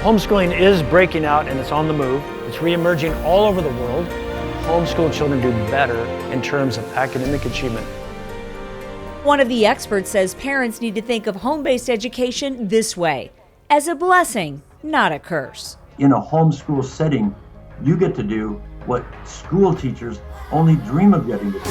Homeschooling is breaking out and it's on the move. It's re-emerging all over the world. Homeschool children do better in terms of academic achievement. One of the experts says parents need to think of home-based education this way, as a blessing, not a curse. In a homeschool setting, you get to do what school teachers only dream of getting to do.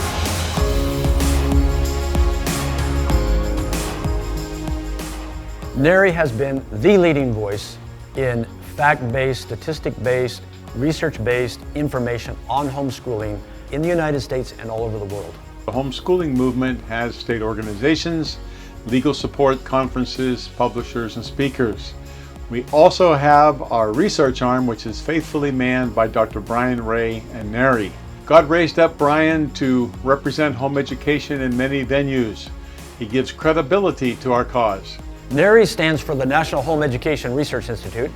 NHERI has been the leading voice in fact-based, statistic-based, research-based information on homeschooling in the United States and all over the world. The homeschooling movement has state organizations, legal support, conferences, publishers, and speakers. We also have our research arm, which is faithfully manned by Dr. Brian Ray and NHERI. God raised up Brian to represent home education in many venues. He gives credibility to our cause. NHERI stands for the National Home Education Research Institute,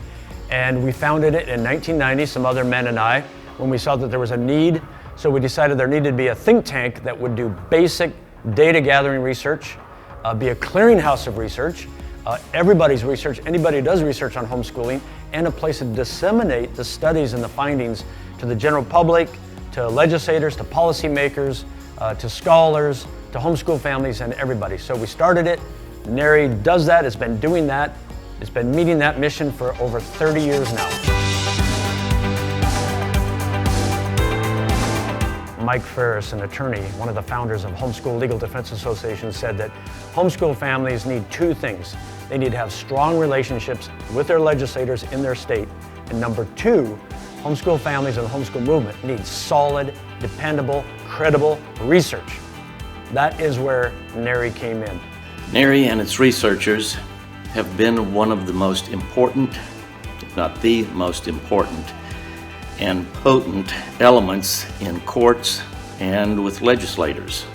and we founded it in 1990, some other men and I, when we saw that there was a need. So we decided there needed to be a think tank that would do basic data gathering research, be a clearinghouse of research, everybody's research, anybody who does research on homeschooling, and a place to disseminate the studies and the findings to the general public, to legislators, to policymakers, to scholars, to homeschool families, and everybody. So we started it. NHERI does that, it's been doing that, it's been meeting that mission for over 30 years now. Mike Ferris, an attorney, one of the founders of Homeschool Legal Defense Association, said that homeschool families need two things. They need to have strong relationships with their legislators in their state. And number two, homeschool families and the homeschool movement need solid, dependable, credible research. That is where NHERI came in. NHERI and its researchers have been one of the most important, if not the most important, and potent elements in courts and with legislators.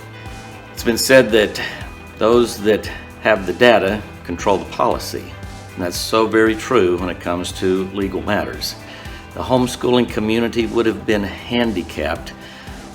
It's been said that those that have the data control the policy, and that's so very true when it comes to legal matters. The homeschooling community would have been handicapped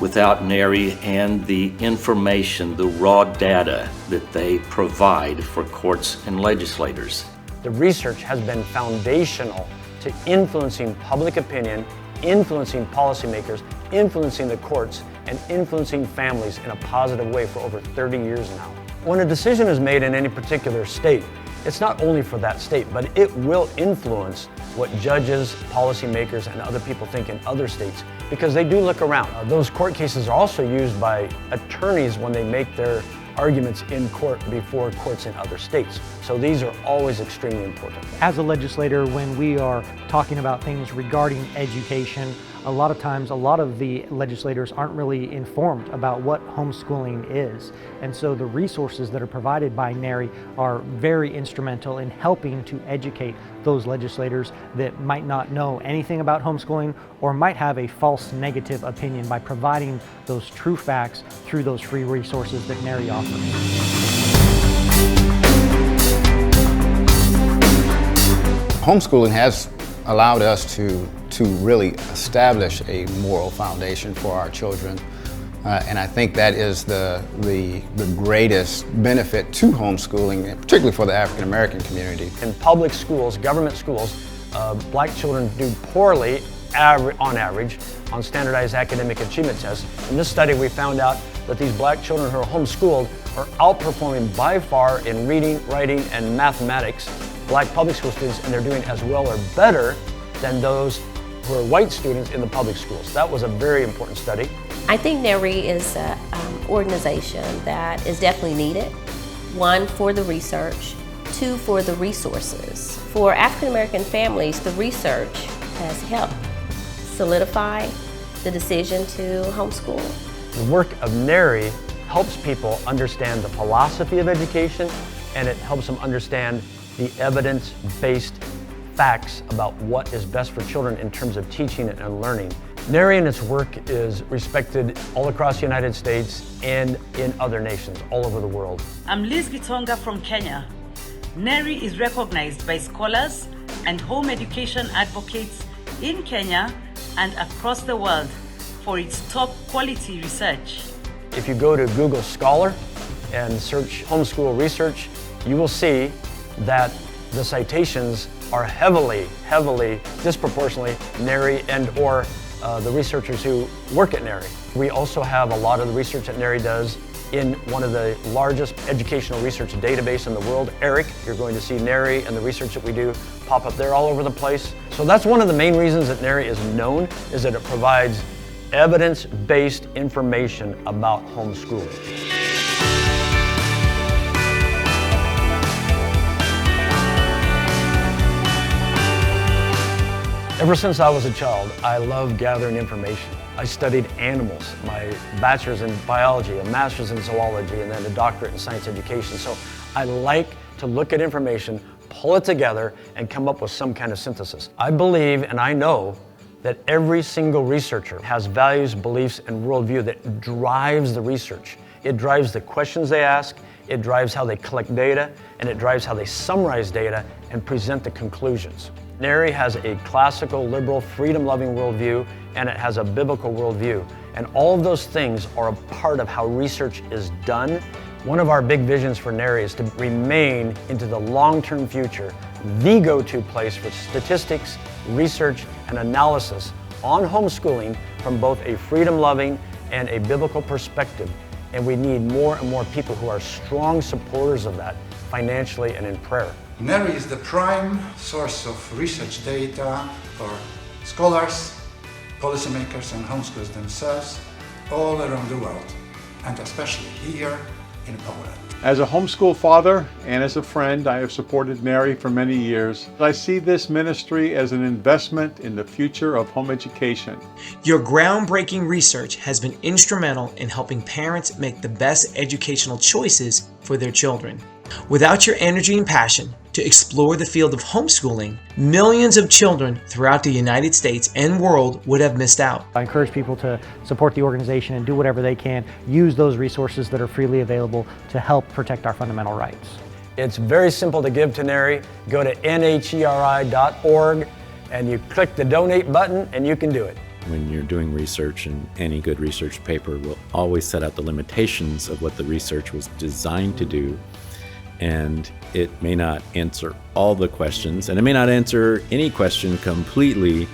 without NHERI and the information, the raw data that they provide for courts and legislators. The research has been foundational to influencing public opinion, influencing policymakers, influencing the courts, and influencing families in a positive way for over 30 years now. When a decision is made in any particular state, it's not only for that state, but it will influence what judges, policymakers, and other people think in other states, because they do look around. Those court cases are also used by attorneys when they make their arguments in court before courts in other states. So these are always extremely important. As a legislator, when we are talking about things regarding education, a lot of times, a lot of the legislators aren't really informed about what homeschooling is. And so the resources that are provided by NHERI are very instrumental in helping to educate those legislators that might not know anything about homeschooling or might have a false negative opinion by providing those true facts through those free resources that NHERI offers. Homeschooling has allowed us to really establish a moral foundation for our children. And I think that is the greatest benefit to homeschooling, particularly for the African American community. In public schools, government schools, black children do poorly on average on standardized academic achievement tests. In this study, we found out that these black children who are homeschooled are outperforming by far in reading, writing, and mathematics black public school students, and they're doing as well or better than those who are white students in the public schools. That was a very important study. I think NHERI is an organization that is definitely needed. One, for the research. Two, for the resources. For African American families, the research has helped solidify the decision to homeschool. The work of NHERI helps people understand the philosophy of education, and it helps them understand the evidence-based facts about what is best for children in terms of teaching and learning. NHERI and its work is respected all across the United States and in other nations all over the world. I'm Liz Gitonga from Kenya. NHERI is recognized by scholars and home education advocates in Kenya and across the world for its top quality research. If you go to Google Scholar and search homeschool research, you will see that the citations are heavily, disproportionately NHERI and or the researchers who work at NHERI. We also have a lot of the research that NHERI does in one of the largest educational research database in the world, ERIC. You're going to see NHERI and the research that we do pop up there all over the place. So that's one of the main reasons that NHERI is known, is that it provides evidence-based information about homeschooling. Ever since I was a child, I loved gathering information. I studied animals, my bachelor's in biology, a master's in zoology, and then a doctorate in science education. So I like to look at information, pull it together, and come up with some kind of synthesis. I believe and I know that every single researcher has values, beliefs, and worldview that drives the research. It drives the questions they ask, it drives how they collect data, and it drives how they summarize data and present the conclusions. NHERI has a classical, liberal, freedom-loving worldview, and it has a biblical worldview. And all of those things are a part of how research is done. One of our big visions for NHERI is to remain into the long-term future the go-to place for statistics, research, and analysis on homeschooling from both a freedom-loving and a biblical perspective. And we need more and more people who are strong supporters of that, financially and in prayer. NHERI is the prime source of research data for scholars, policymakers, and homeschoolers themselves all around the world, and especially here in Poland. As a homeschool father and as a friend, I have supported NHERI for many years. I see this ministry as an investment in the future of home education. Your groundbreaking research has been instrumental in helping parents make the best educational choices for their children. Without your energy and passion to explore the field of homeschooling, millions of children throughout the United States and world would have missed out. I encourage people to support the organization and do whatever they can, use those resources that are freely available to help protect our fundamental rights. It's very simple to give to NHERI. Go to NHERI.org and you click the donate button and you can do it. When you're doing research, and any good research paper will always set out the limitations of what the research was designed to do. And it may not answer all the questions, and it may not answer any question completely,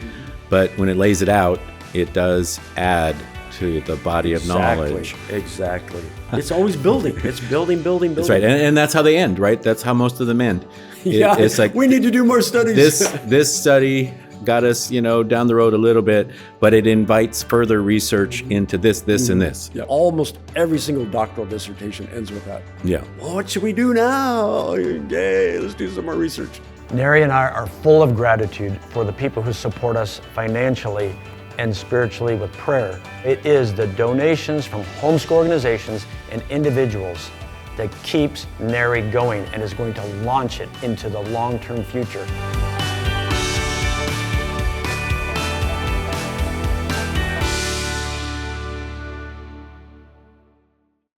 but when it lays it out, it does add to the body of knowledge. Exactly. It's always building. It's building. That's right, and that's how they end, right? That's how most of them end. It's like, we need to do more studies. This study got us, down the road a little bit, but it invites further research into this, and this. Yeah, almost every single doctoral dissertation ends with that. Yeah. Well, what should we do now? Yay, let's do some more research. NHERI and I are full of gratitude for the people who support us financially and spiritually with prayer. It is the donations from homeschool organizations and individuals that keeps NHERI going and is going to launch it into the long-term future.